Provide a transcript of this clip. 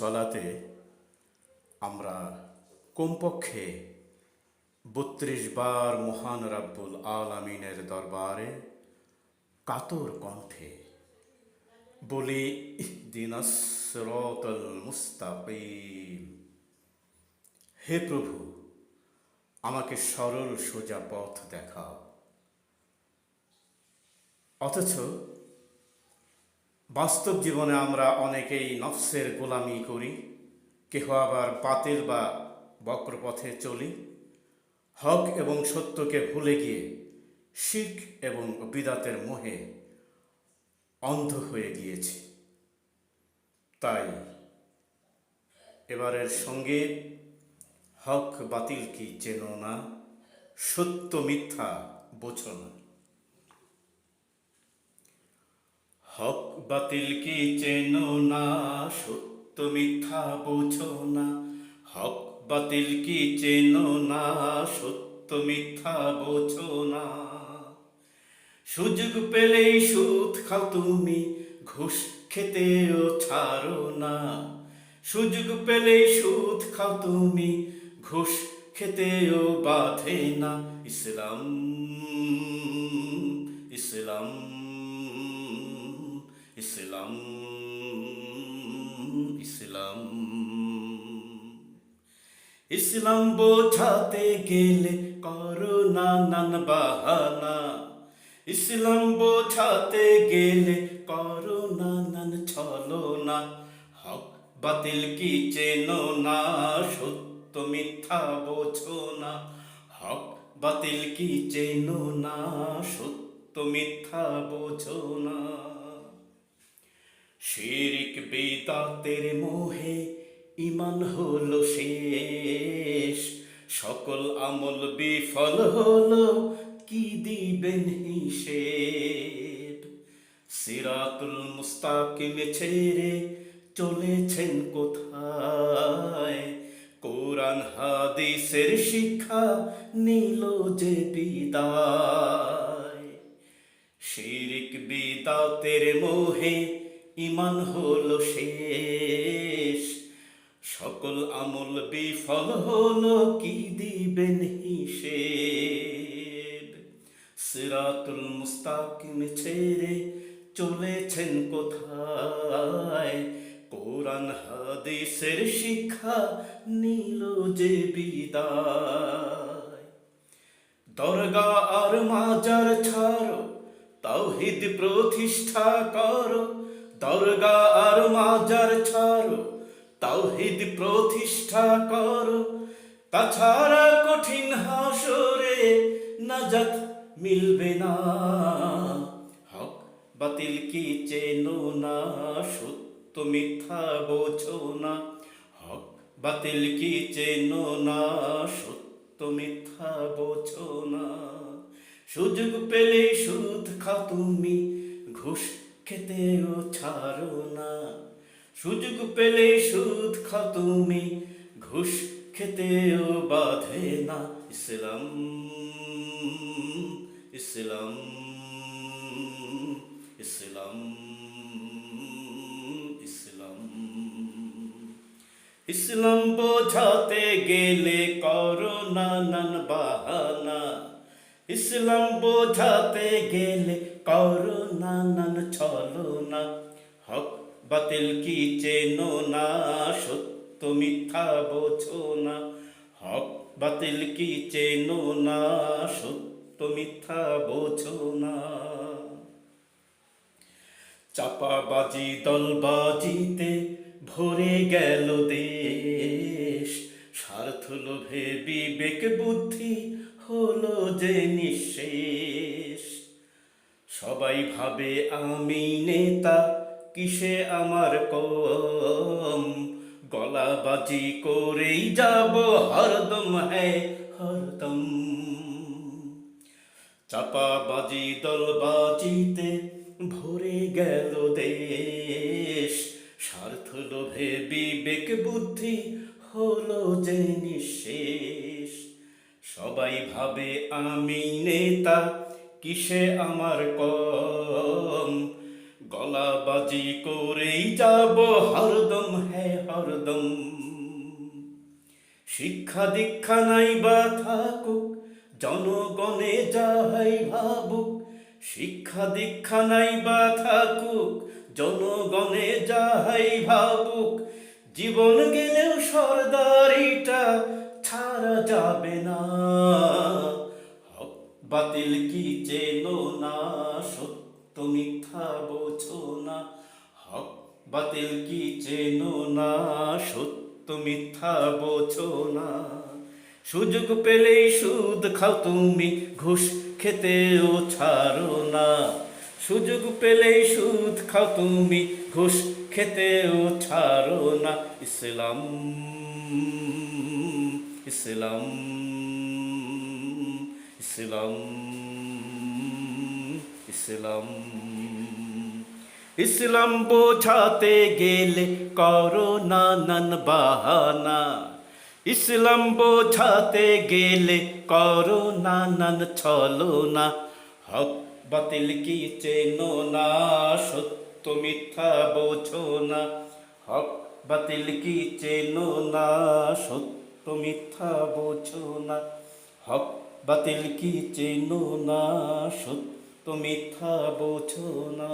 সলাতে আমরা কমপক্ষে ৩২ বার মহান রাব্বুল আলামিনের দরবারে কাতর কণ্ঠে বলি ইহদিনাস সিরাতাল মুস্তাকিম। হে প্রভু, আমাকে সরল সোজা পথ দেখাও। অথচ বাস্তব জীবনে আমরা অনেকেই নফসের গোলামি করি, কেহ আবার বাতিল বা বক্র পথে চলি। হক এবং সত্যকে ভুলে গিয়ে শিরক এবং বিদাতের মোহে অন্ধ হয়ে গিয়েছি। তাই এবারের সঙ্গে হক বাতিল কি চেনো না, সত্য মিথ্যা বোঝো না। হক বাতিল কি চেনো না, সত্য মিথ্যা বোঝো না। হক বাতিল কি চেনো না, সত্য মিথ্যা বোঝো না। সুযোগ পেলেই সুদ খাও তুমি, ঘুষ খেতেও ছাড়ো না। সুযোগ পেলেই সুদ খাও তুমি, ঘুষ খেতেও বাধে না। ইসলাম ইসলাম ইসলাম ইসলাম ইসলাম বোঝাতে গেলে করো নানান বাহানা। ইসলাম বোঝাতে গেলে করো নানান ছলনা। হক বাতিল কি চেনো না, সত্য মিথ্যা বোঝো না। হক বাতিল কি চেনো না, সত্য মিথ্যা বোঝো না। শিরক বিদাতের মোহে ঈমান হলো শেষ, সকল আমল বিফল হলো, কি দিবেন হিসেব। সিরাতুল মুস্তাকিম ছেড়ে চলেছেন কোথায়, কোরআন হাদিসের শিক্ষা নিল যে বিদায়। শিরক বিদাতের মোহে ঈমান হলো শেষ, সকল আমল বিফল হলো, কি দিবেন হিসেব। সিরাতুল মুস্তাকিম ছেড়ে চলেছেন কোথায়, কোরআন হাদিসের শিক্ষা নিল যে বিদায়। দরগা আর মাজার ছাড়ো, তাওহীদ প্রতিষ্ঠা করো। দরগা আর মাজার ছাড়ো, তাওহীদ প্রতিষ্ঠা করো। তাছাড়া কঠিন হাসরে নাজাত মিলবে না। হক বাতিল কি চেনো না, সত্য মিথ্যা বোঝো না। হক বাতিল কি চেনো না, সত্য মিথ্যা বোঝো না। সুযোগ পেলে সুদ খাও তুমি, ঘুষ খেতেও ছাড়ো না। সুযোগ পেলে সুদ খাও তুমি, ঘুষ খেতেও বাধে না। ইসলাম ইসলাম ইসলাম ইসলাম ইসলাম বোঝাতে গেলে করো নানান বাহানা। ইসলাম বোঝাতে গেলে করো নানান ছলনা। হক বাতিল কি চেনো না, সত্য মিথ্যা বোঝো না। হক বাতিল কি চেনো না, সত্য মিথ্যা বোঝো না। চাপাবাজি দলবাজিতে ভরে গেল দেশ, স্বার্থ লোভে বিবেক বুদ্ধি হলো যে নিঃশেষ। সবাই ভাবে আমি নেতা, কিসে আমার কম, গলাবাজি করেই যাব হরদম, হ্যাঁ হরদম। চাপাবাজি দলবাজিতে ভরে গেল দেশ, স্বার্থ লোভে বিবেক বুদ্ধি হলো যে নিঃশেষ। সবাই ভাবে আমি নেতা, কিসে আমার কম, গলাবাজি করেই যাব হরদম, হ্যাঁ হরদম। শিক্ষা দীক্ষা নাই বা থাকুক, জনগণে যাহাই ভাবুক। শিক্ষা দীক্ষা নাই বা থাকুক, জনগণে যাহাই ভাবুক। জীবন গেলেও সরদারিটা ছাড়া যাবে না। হক বাতিল কি চেনো না, সত্য মিথ্যা বোঝো না। হক বাতিল কি চেনো না, সত্য মিথ্যা বোঝো না। সুযোগ পেলেই সুদ খাও তুমি, ঘুষ খেতেও ছাড়ো না। সুযোগ পেলেই সুদ খাও তুমি, ঘুষ খেতেও ছাড়ো না। ইসলাম, ইসলাম, ইসলাম, ইসলাম। ইসলাম বোঝাতে গেলে করো নানান বাহানা। ইসলাম বোঝাতে গেলে করো নানান ছলনা। হক বাতিল কি চেনো না, সত্য মিথ্যা বোঝো না। হক বাতিল কি চেনো না, সত্য মিথ্যা বোঝো না। হক বাতিল কি চেনো না, সত্য মিথ্যা বোঝো না।